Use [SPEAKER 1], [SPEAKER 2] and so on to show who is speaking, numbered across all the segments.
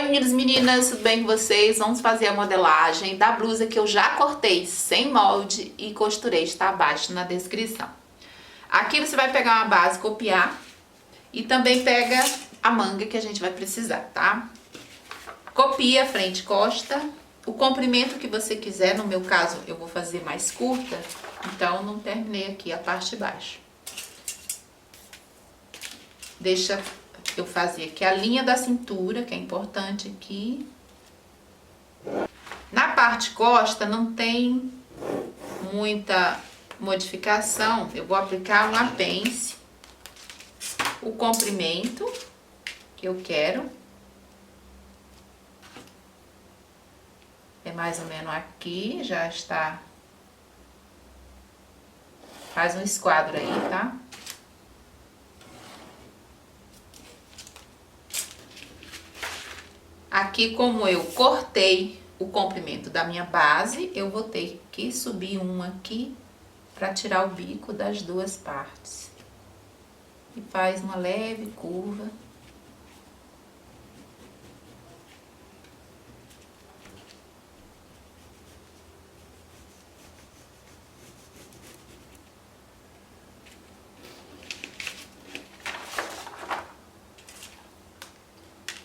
[SPEAKER 1] Oi meninos e meninas, tudo bem com vocês? Vamos fazer a modelagem da blusa que eu já cortei sem molde e costurei, está abaixo na descrição. Aqui você vai pegar uma base, copiar e também pega a manga que a gente vai precisar, tá? Copia frente e costa, o comprimento que você quiser, no meu caso eu vou fazer mais curta, então não terminei aqui a parte de baixo. Deixa eu fazer aqui a linha da cintura, que é importante aqui. Na parte costa não tem muita modificação. Eu vou aplicar um apêndice, o comprimento que eu quero. É mais ou menos aqui, já está. Faz um esquadro aí, tá? Aqui, como eu cortei o comprimento da minha base, eu vou ter que subir um aqui para tirar o bico das duas partes. E faz uma leve curva.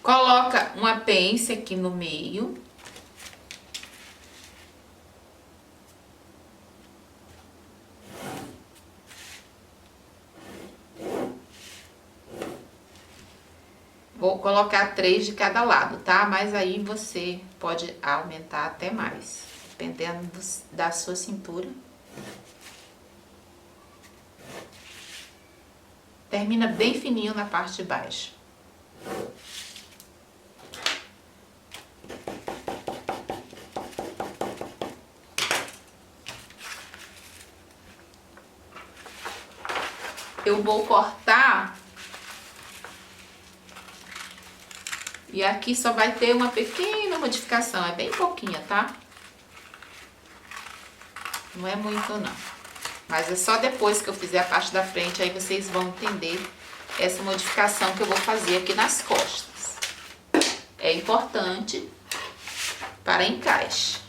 [SPEAKER 1] Coloca uma pence aqui no meio. Vou colocar 3 de cada lado, tá? Mas aí você pode aumentar até mais, dependendo da sua cintura. Termina bem fininho na parte de baixo. Eu vou cortar e aqui só vai ter uma pequena modificação, é bem pouquinha, tá? Não é muito não, mas é só depois que eu fizer a parte da frente, aí vocês vão entender essa modificação que eu vou fazer aqui nas costas. É importante para encaixe.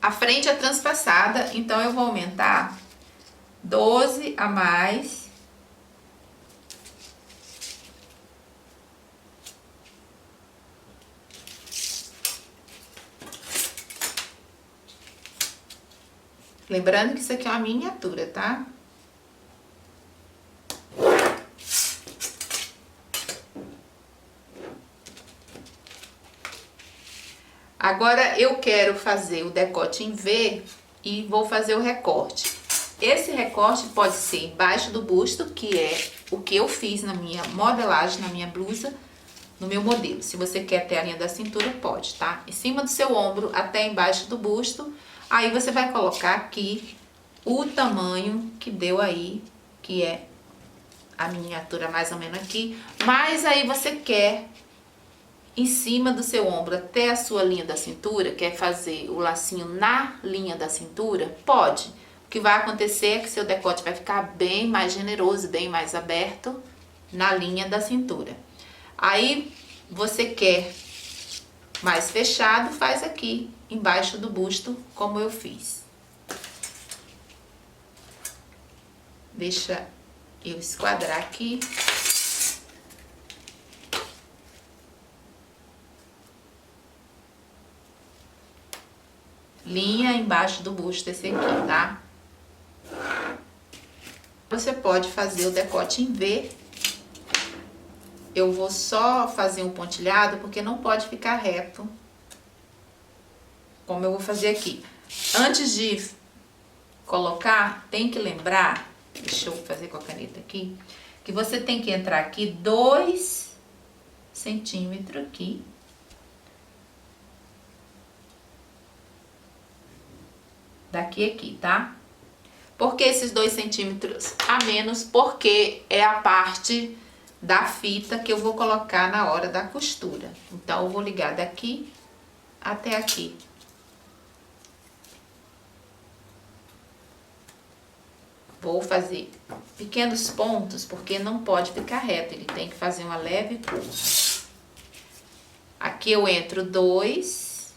[SPEAKER 1] A frente é transpassada, então eu vou aumentar 12 a mais. Lembrando que isso aqui é uma miniatura, tá? Agora eu quero fazer o decote em V e vou fazer o recorte. Esse recorte pode ser embaixo do busto, que é o que eu fiz na minha modelagem, na minha blusa, no meu modelo. Se você quer ter a linha da cintura, pode, tá? Em cima do seu ombro até embaixo do busto. Aí você vai colocar aqui o tamanho que deu aí, que é a miniatura mais ou menos aqui. Mas aí você quer em cima do seu ombro até a sua linha da cintura, quer fazer o lacinho na linha da cintura? Pode. O que vai acontecer é que seu decote vai ficar bem mais generoso, bem mais aberto na linha da cintura. Aí, você quer mais fechado, faz aqui embaixo do busto, como eu fiz. Deixa eu esquadrar aqui. Linha embaixo do busto esse aqui, tá? Você pode fazer o decote em V. Eu vou só fazer um pontilhado, porque não pode ficar reto, como eu vou fazer aqui. Antes de colocar, tem que lembrar, deixa eu fazer com a caneta aqui, que você tem que entrar aqui 2 centímetros aqui. daqui a aqui, tá? Por que esses 2 centímetros a menos? Porque é a parte da fita que eu vou colocar na hora da costura. Então, eu vou ligar daqui até aqui. Vou fazer pequenos pontos, porque não pode ficar reto, ele tem que fazer uma leve curva. Aqui eu entro 2.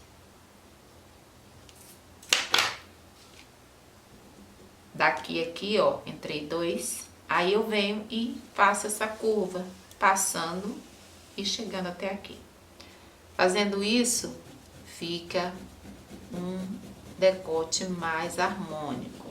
[SPEAKER 1] Daqui aqui, ó, entrei 2. Aí eu venho e faço essa curva, passando e chegando até aqui. Fazendo isso, fica um decote mais harmônico.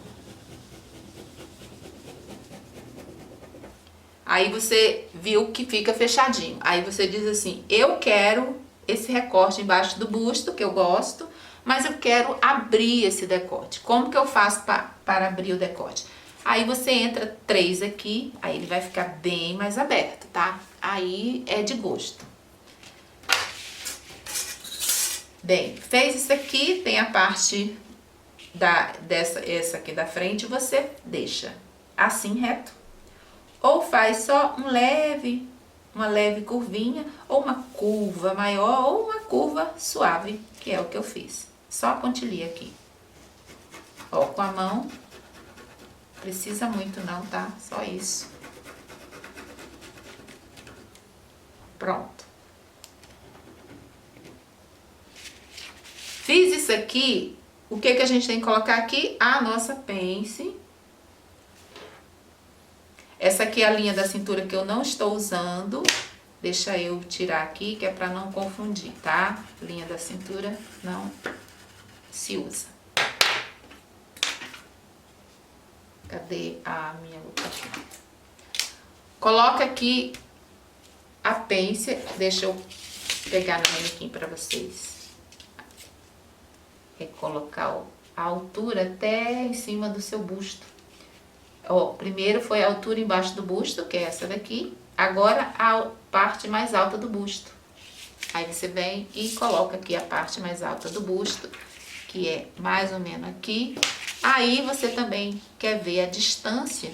[SPEAKER 1] Aí você viu que fica fechadinho. Aí você diz assim, eu quero esse recorte embaixo do busto, que eu gosto, mas eu quero abrir esse decote. Como que eu faço para abrir o decote? Aí você entra 3 aqui, aí ele vai ficar bem mais aberto, tá? Aí é de gosto. Bem, fez isso aqui, tem a parte essa aqui da frente, você deixa assim reto. Ou faz só uma leve curvinha, ou uma curva maior, ou uma curva suave, que é o que eu fiz. Só pontilha aqui. Ó, com a mão, precisa muito não, tá? Só isso. Pronto. Fiz isso aqui, o que a gente tem que colocar aqui? A nossa pence. Essa aqui é a linha da cintura que eu não estou usando. Deixa eu tirar aqui, que é pra não confundir, tá? Linha da cintura não se usa. Cadê a minha outra aqui? Coloca aqui a pence. Deixa eu pegar no manequim pra vocês. Recolocar a altura até em cima do seu busto. Ó, primeiro foi a altura embaixo do busto, que é essa daqui. Agora a parte mais alta do busto. Aí você vem e coloca aqui a parte mais alta do busto, que é mais ou menos aqui. Aí você também quer ver a distância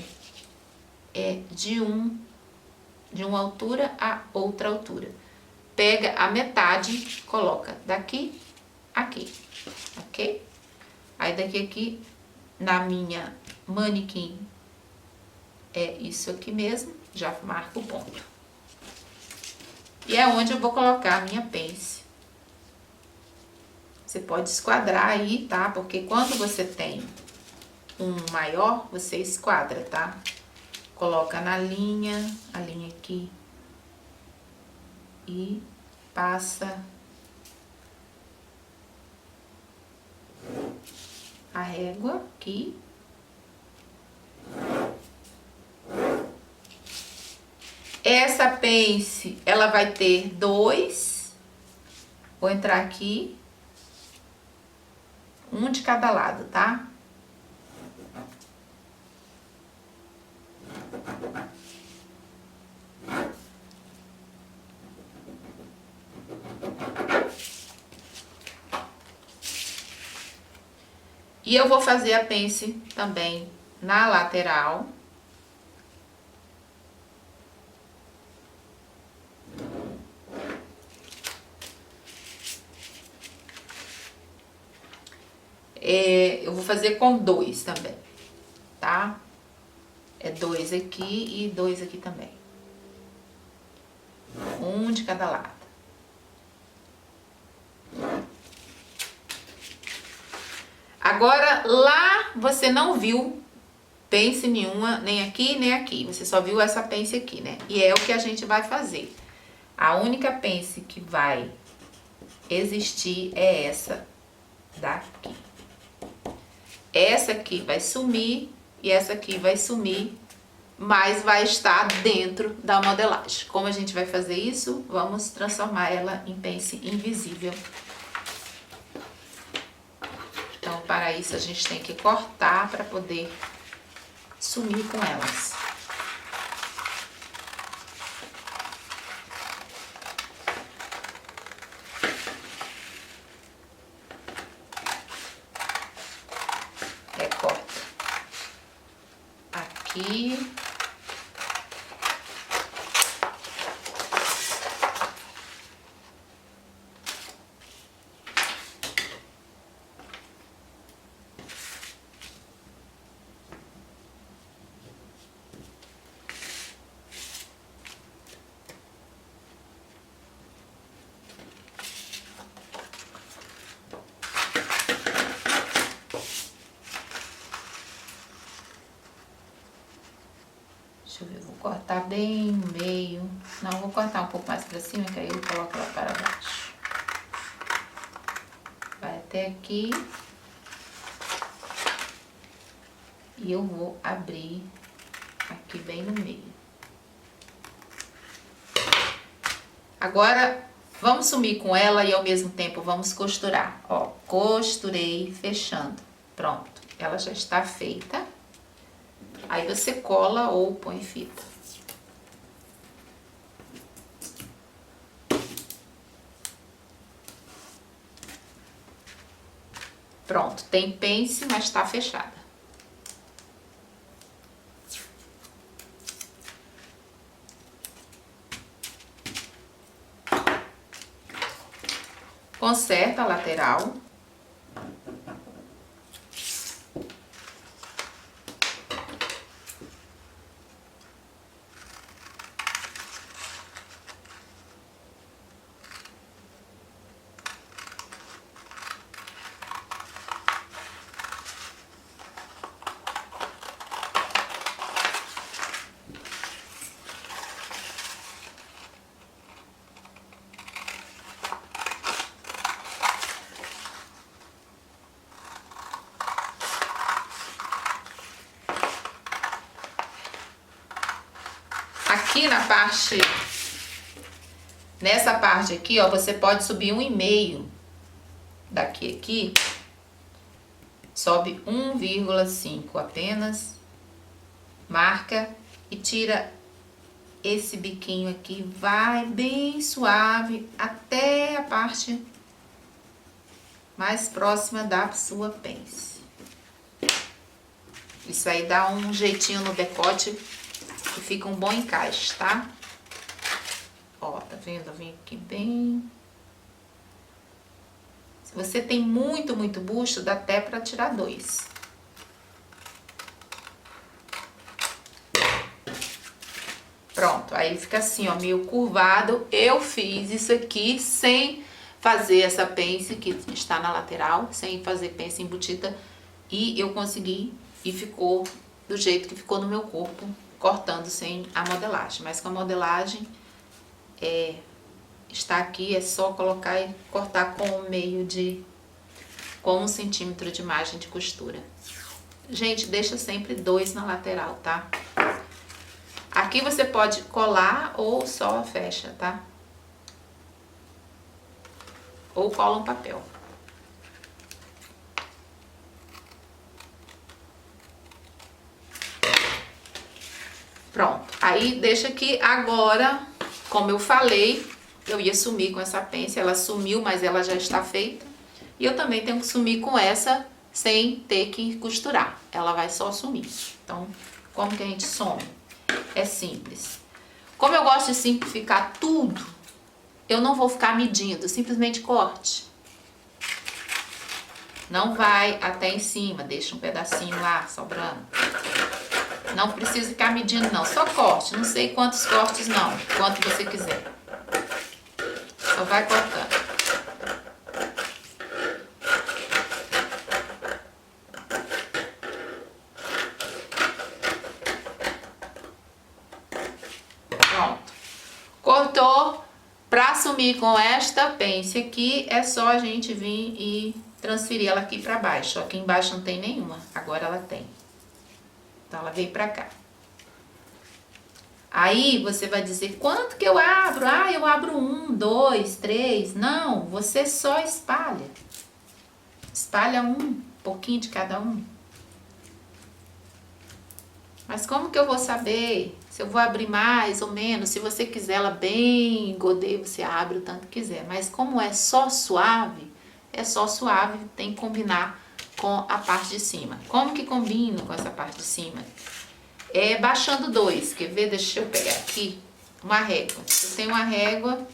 [SPEAKER 1] de uma altura a outra altura. Pega a metade, coloca daqui aqui, ok? Aí daqui aqui, na minha manequim, é isso aqui mesmo, já marco o ponto. E é onde eu vou colocar a minha pence. Você pode esquadrar aí, tá? Porque quando você tem um maior, você esquadra, tá? Coloca na linha, a linha aqui. E passa a régua aqui. Essa pence, ela vai ter 2. Vou entrar aqui. Um de cada lado, tá? E eu vou fazer a pence também na lateral. Eu vou fazer com 2 também, tá? É 2 aqui e 2 aqui também. Um de cada lado. Agora, lá você não viu pence nenhuma, nem aqui, nem aqui. Você só viu essa pence aqui, né? E é o que a gente vai fazer. A única pence que vai existir é essa daqui. Essa aqui vai sumir e essa aqui vai sumir, mas vai estar dentro da modelagem. Como a gente vai fazer isso? Vamos transformar ela em pence invisível. Então, para isso, a gente tem que cortar para poder sumir com elas. aqui. Deixa eu ver, vou cortar bem no meio. Não, vou cortar um pouco mais pra cima, que aí eu coloco ela para baixo. Vai até aqui. E eu vou abrir aqui bem no meio. Agora, vamos sumir com ela e ao mesmo tempo vamos costurar. Ó, costurei, fechando. Pronto, ela já está feita. Aí você cola ou põe fita. Pronto, tem pence, mas tá fechada. Conserta a lateral. Aqui na parte, nessa parte aqui, ó, você pode subir 1,5 daqui aqui, sobe 1,5 apenas, marca e tira esse biquinho aqui, vai bem suave até a parte mais próxima da sua pence. Isso aí dá um jeitinho no decote que fica um bom encaixe, tá? Ó, tá vendo? Eu vim aqui bem. Se você tem muito busto, dá até pra tirar 2. Pronto, aí fica assim, ó, meio curvado. Eu fiz isso aqui sem fazer essa pence que está na lateral, sem fazer pence embutida. E eu consegui e ficou do jeito que ficou no meu corpo, cortando sem a modelagem. Mas com a modelagem, está aqui, é só colocar e cortar com com 1 centímetro de margem de costura. Gente, deixa sempre 2 na lateral, tá? Aqui você pode colar ou só fecha, tá? Ou cola um papel. Pronto, aí deixa aqui agora, como eu falei, eu ia sumir com essa pence, ela sumiu, mas ela já está feita. E eu também tenho que sumir com essa sem ter que costurar, ela vai só sumir. Então, como que a gente some? É simples. Como eu gosto de simplificar tudo, eu não vou ficar medindo, simplesmente corte. Não vai até em cima, deixa um pedacinho lá sobrando. Não precisa ficar medindo não, só corte, não sei quantos cortes não, quanto você quiser. Só vai cortando. Pronto. Cortou. Pra sumir com esta pence aqui, é só a gente vir e transferir ela aqui pra baixo. Aqui embaixo não tem nenhuma, agora ela tem. Então, ela veio pra cá. Aí, você vai dizer, quanto que eu abro? Ah, eu abro 1, 2, 3. Não, você só espalha. Espalha um pouquinho de cada um. Mas como que eu vou saber se eu vou abrir mais ou menos? Se você quiser ela bem godê, você abre o tanto que quiser. Mas como é só suave, tem que combinar com a parte de cima. Como que combino com essa parte de cima? baixando 2. Quer ver? Deixa eu pegar aqui uma régua. Você tem uma régua,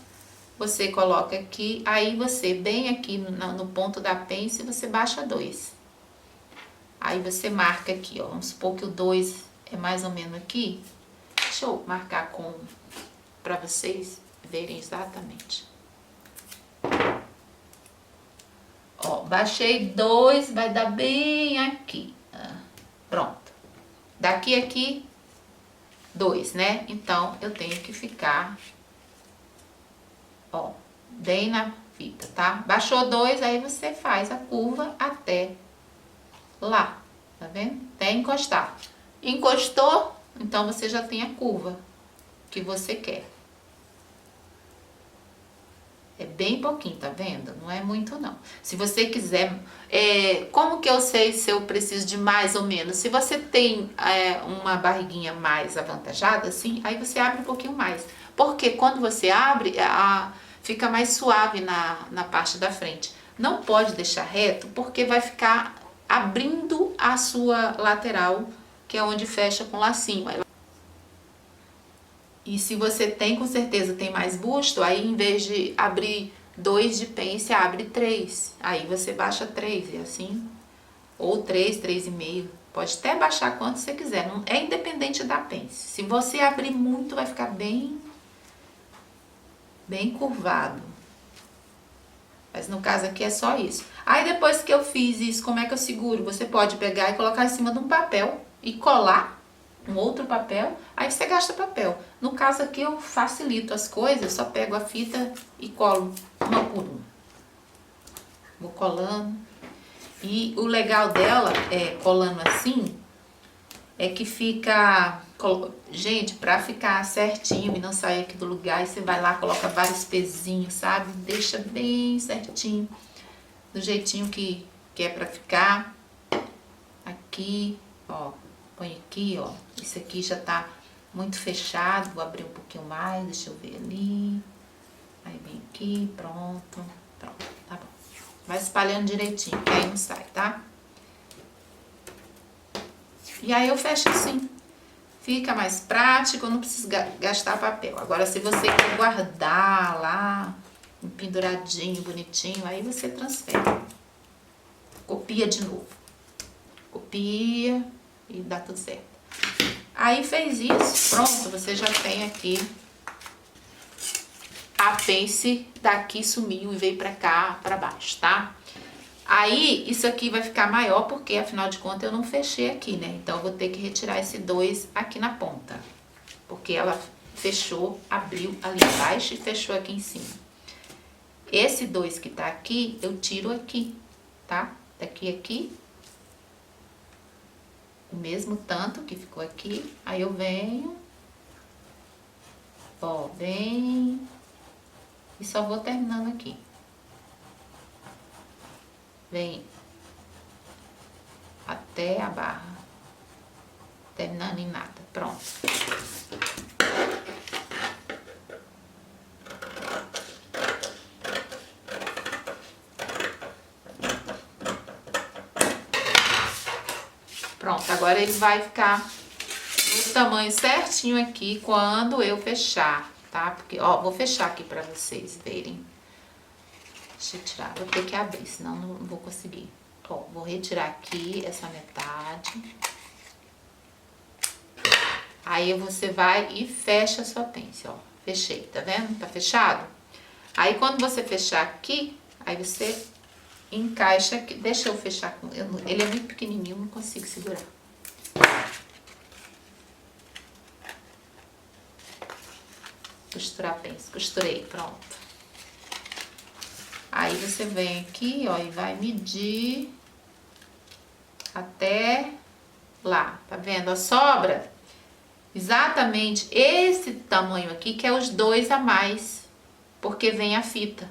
[SPEAKER 1] você coloca aqui, aí você bem aqui no ponto da pence, você baixa 2. Aí você marca aqui, ó. Vamos supor que o 2 é mais ou menos aqui. Deixa eu marcar para vocês verem exatamente. Ó, baixei 2, vai dar bem aqui. Pronto. Daqui a aqui, 2, né? Então, eu tenho que ficar, ó, bem na fita, tá? Baixou 2, aí você faz a curva até lá, tá vendo? Até encostar. Encostou, então você já tem a curva que você quer. É bem pouquinho, tá vendo? Não é muito, não. Se você quiser... como que eu sei se eu preciso de mais ou menos? Se você tem uma barriguinha mais avantajada, assim, aí você abre um pouquinho mais. Porque quando você abre, fica mais suave na parte da frente. Não pode deixar reto, porque vai ficar abrindo a sua lateral, que é onde fecha com lacinho. E se você tem, com certeza, tem mais busto, aí em vez de abrir 2 de pence, abre 3. Aí você baixa 3, e assim, ou 3, 3,5. Pode até baixar quanto você quiser, não, é independente da pence. Se você abrir muito, vai ficar bem curvado. Mas no caso aqui é só isso. Aí depois que eu fiz isso, como é que eu seguro? Você pode pegar e colocar em cima de um papel e colar um outro papel, aí você gasta papel. No caso aqui eu facilito as coisas, só pego a fita e colo uma por uma. Vou colando. E o legal dela, colando assim, é que fica... Gente, pra ficar certinho e não sair aqui do lugar, aí você vai lá, coloca vários pezinhos, sabe? Deixa bem certinho, do jeitinho que é pra ficar. Aqui, ó. Põe aqui, ó. Isso aqui já tá muito fechado. Vou abrir um pouquinho mais, deixa eu ver ali. Aí vem aqui, pronto. Pronto, tá bom. Vai espalhando direitinho, que aí não sai, tá? E aí eu fecho assim. Fica mais prático, não precisa gastar papel. Agora, se você quer guardar lá, penduradinho, bonitinho, aí você transfere. Copia de novo. Copia e dá tudo certo. Aí fez isso, pronto, você já tem aqui a pence daqui sumiu e veio pra cá, pra baixo, tá? Aí, isso aqui vai ficar maior porque, afinal de contas, eu não fechei aqui, né? Então, eu vou ter que retirar esse 2 aqui na ponta. Porque ela fechou, abriu ali embaixo e fechou aqui em cima. Esse 2 que tá aqui, eu tiro aqui, tá? Daqui aqui. O mesmo tanto que ficou aqui. Aí eu venho. Ó, bem... E só vou terminando aqui. Vem até a barra, terminando em nada. Pronto. Pronto, agora ele vai ficar no tamanho certinho aqui quando eu fechar, tá? Porque, ó, vou fechar aqui pra vocês verem. Deixa eu tirar, vou ter que abrir, senão não vou conseguir. Ó, vou retirar aqui essa metade. Aí você vai e fecha a sua pence, ó. Fechei, tá vendo? Tá fechado? Aí quando você fechar aqui, aí você encaixa aqui. Deixa eu fechar com... ele é muito pequenininho, não consigo segurar. Costurar a pence, costurei, pronto. Aí você vem aqui, ó, e vai medir até lá, tá vendo? A sobra exatamente esse tamanho aqui, que é os 2 a mais, porque vem a fita.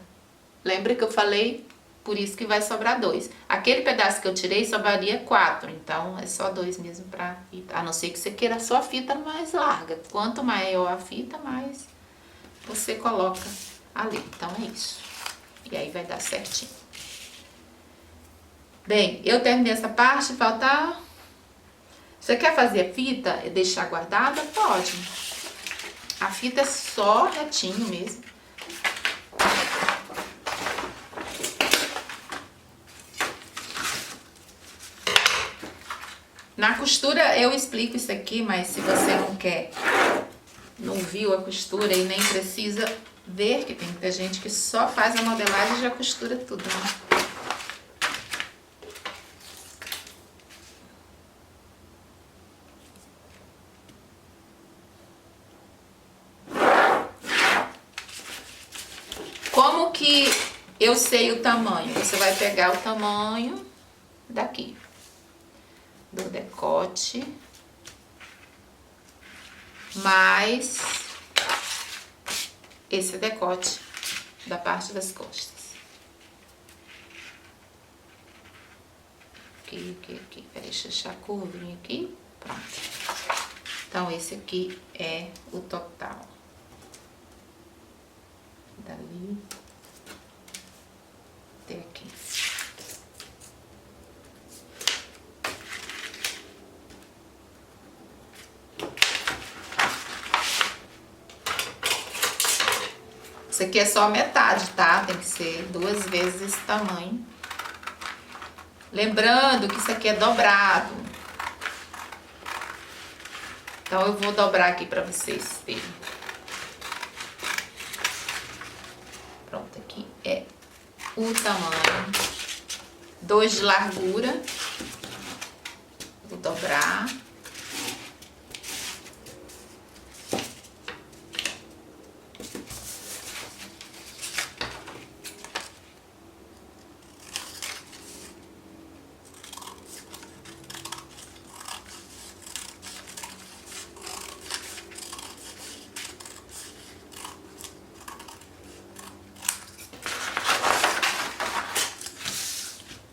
[SPEAKER 1] Lembra que eu falei? Por isso que vai sobrar 2. Aquele pedaço que eu tirei sobraria 4, então é só 2 mesmo pra fita. A não ser que você queira só a fita mais larga. Quanto maior a fita, mais você coloca ali. Então é isso. E aí vai dar certinho. Bem, eu terminei essa parte, falta Você quer fazer a fita e deixar guardada? Pode. A fita é só retinho mesmo. Na costura eu explico isso aqui, mas se você não quer, não viu a costura e nem precisa ver, que tem muita gente que só faz a modelagem e já costura tudo, né? Como que eu sei o tamanho? Você vai pegar o tamanho daqui, do decote, mais esse decote da parte das costas. Aqui. Peraí, deixa eu achar a curvinha aqui. Pronto. Então, esse aqui é o total. Dali até aqui. Isso aqui é só metade, tá? Tem que ser 2 vezes esse tamanho. Lembrando que isso aqui é dobrado. Então, eu vou dobrar aqui pra vocês verem. Pronto, aqui é o tamanho. 2 de largura. Vou dobrar.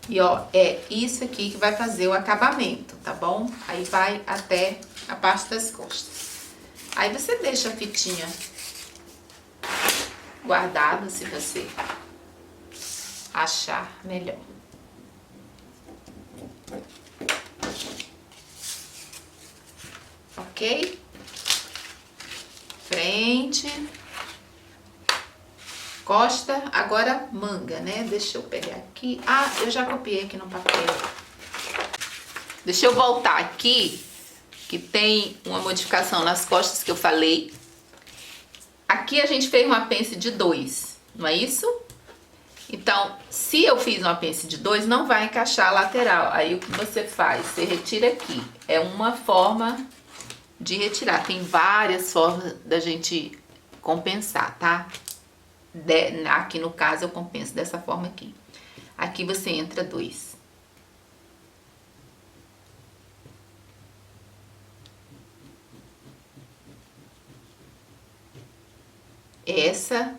[SPEAKER 1] E ó, é isso aqui que vai fazer o acabamento, tá bom? Aí vai até a parte das costas. Aí você deixa a fitinha guardada, se você achar melhor. Ok? Frente. Costa, agora manga, né? Deixa eu pegar aqui. Ah, eu já copiei aqui no papel. Deixa eu voltar aqui, que tem uma modificação nas costas que eu falei. Aqui a gente fez uma pence de 2, não é isso? Então, se eu fiz uma pence de 2, não vai encaixar a lateral. Aí o que você faz? Você retira aqui. É uma forma de retirar. Tem várias formas da gente compensar, tá? Aqui no caso eu compenso dessa forma aqui. Aqui você entra 2. Essa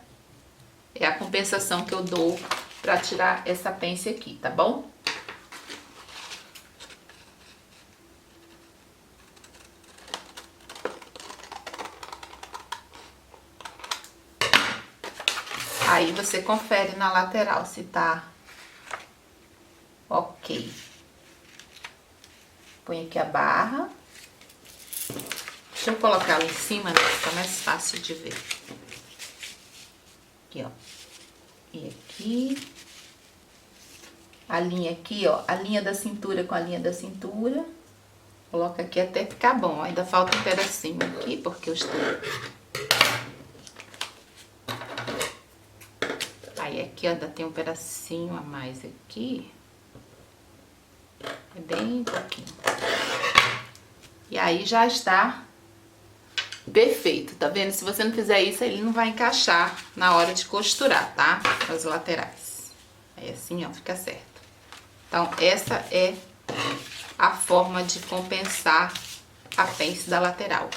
[SPEAKER 1] é a compensação que eu dou pra tirar essa pence aqui, tá bom? Aí você confere na lateral se tá ok. Põe aqui a barra. Deixa eu colocar ela em cima, né? Fica mais fácil de ver. Aqui, ó. E aqui. A linha aqui, ó. A linha da cintura com a linha da cintura. Coloca aqui até ficar bom. Ainda falta um pedacinho aqui, porque eu estou... Aí aqui ainda tem um pedacinho a mais aqui. É bem pouquinho. E aí já está perfeito, tá vendo? Se você não fizer isso, ele não vai encaixar na hora de costurar, tá? As laterais. Aí assim, ó, fica certo. Então, essa é a forma de compensar a pence da lateral.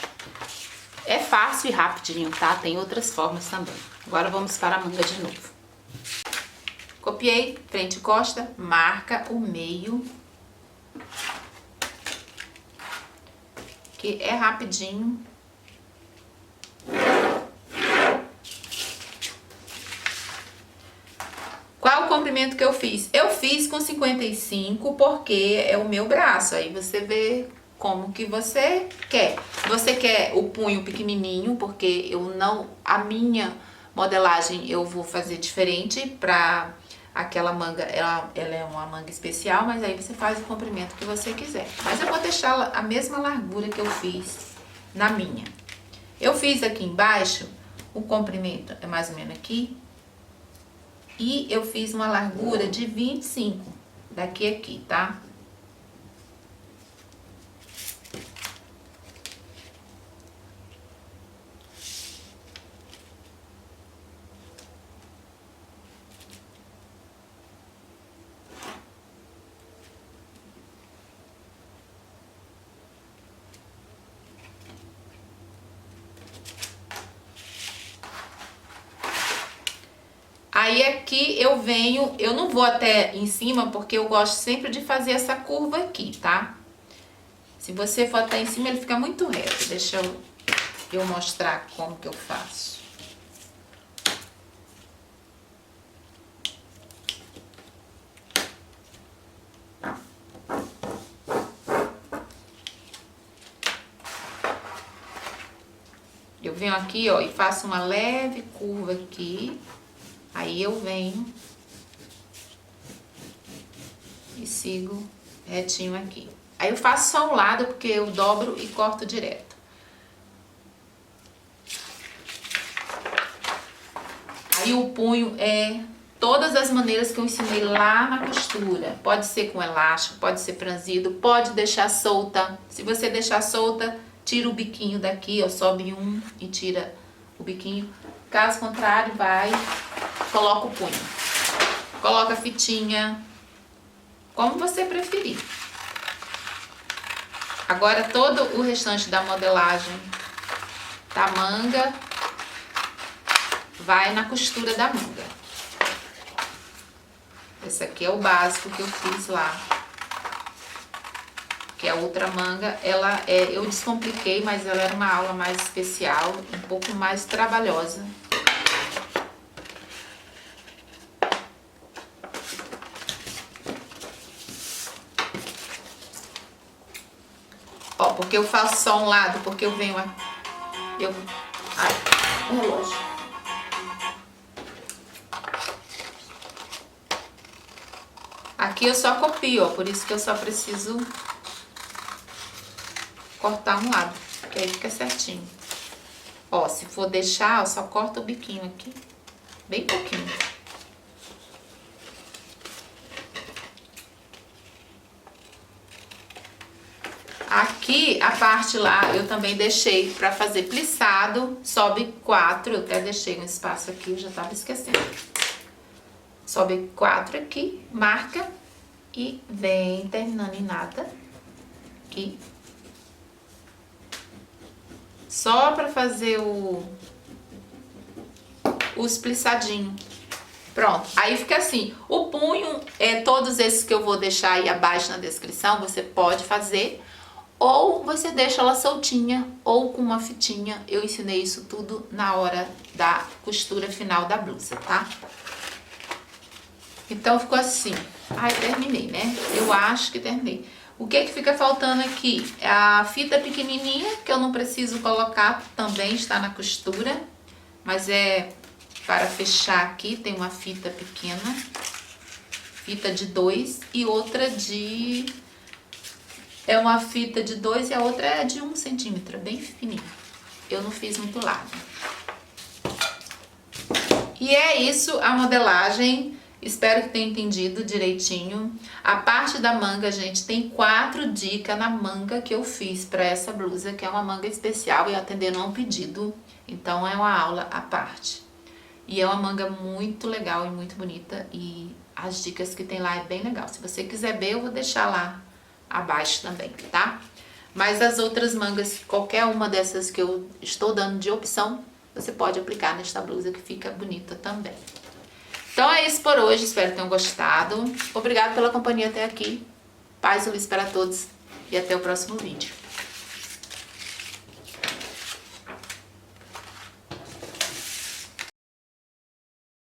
[SPEAKER 1] É fácil e rapidinho, tá? Tem outras formas também. Agora vamos para a manga de novo. Copiei, frente e costa, marca o meio. Que é rapidinho. Qual o comprimento que eu fiz? Eu fiz com 55 porque é o meu braço. Aí você vê como que você quer. Você quer o punho pequenininho, porque a minha modelagem eu vou fazer diferente pra aquela manga, ela é uma manga especial, mas aí você faz o comprimento que você quiser. Mas eu vou deixar a mesma largura que eu fiz na minha. Eu fiz aqui embaixo, o comprimento é mais ou menos aqui, e eu fiz uma largura de 25, daqui a aqui, tá? Aí aqui eu venho, eu não vou até em cima, porque eu gosto sempre de fazer essa curva aqui, tá? Se você for até em cima, ele fica muito reto. Deixa eu mostrar como que eu faço. Eu venho aqui, ó, e faço uma leve curva aqui. Aí eu venho e sigo retinho aqui. Aí eu faço só um lado, porque eu dobro e corto direto. Aí o punho é todas as maneiras que eu ensinei lá na costura. Pode ser com elástico, pode ser franzido, pode deixar solta. Se você deixar solta, tira o biquinho daqui, ó, sobe um e tira o biquinho. Caso contrário, coloca o punho. Coloca a fitinha, como você preferir. Agora todo o restante da modelagem da manga vai na costura da manga. Esse aqui é o básico que eu fiz lá. Que a outra manga, eu descompliquei, mas ela era uma aula mais especial, um pouco mais trabalhosa. Ó, porque eu faço só um lado, porque eu venho ai, o relógio. Aqui eu só copio, ó, por isso que eu só preciso cortar um lado, que aí fica certinho. Ó, se for deixar, ó, só corta o biquinho aqui, bem pouquinho. Aqui, a parte lá, eu também deixei pra fazer plissado, sobe 4, eu até deixei um espaço aqui, eu já tava esquecendo. Sobe 4 aqui, marca e vem terminando em nada, aqui. Só pra fazer os plissadinhos. Pronto, aí fica assim. O punho, todos esses que eu vou deixar aí abaixo na descrição, você pode fazer. Ou você deixa ela soltinha, ou com uma fitinha. Eu ensinei isso tudo na hora da costura final da blusa, tá? Então ficou assim. Ai, terminei, né? Eu acho que terminei. O que fica faltando aqui? A fita pequenininha, que eu não preciso colocar, também está na costura. Mas é para fechar aqui, tem uma fita pequena. Fita de 2 e outra de... É uma fita de 2 e a outra é de 1 centímetro, bem fininha. Eu não fiz muito larga. E é isso a modelagem. Espero que tenha entendido direitinho. A parte da manga, gente, tem 4 dicas na manga que eu fiz para essa blusa, que é uma manga especial e atendendo a um pedido. Então é uma aula à parte. E é uma manga muito legal e muito bonita. E as dicas que tem lá é bem legal. Se você quiser ver, eu vou deixar lá abaixo também, tá? Mas as outras mangas, qualquer uma dessas que eu estou dando de opção, você pode aplicar nesta blusa que fica bonita também. Então é isso por hoje, espero que tenham gostado. Obrigada pela companhia até aqui. Paz e luz para todos e até o próximo vídeo.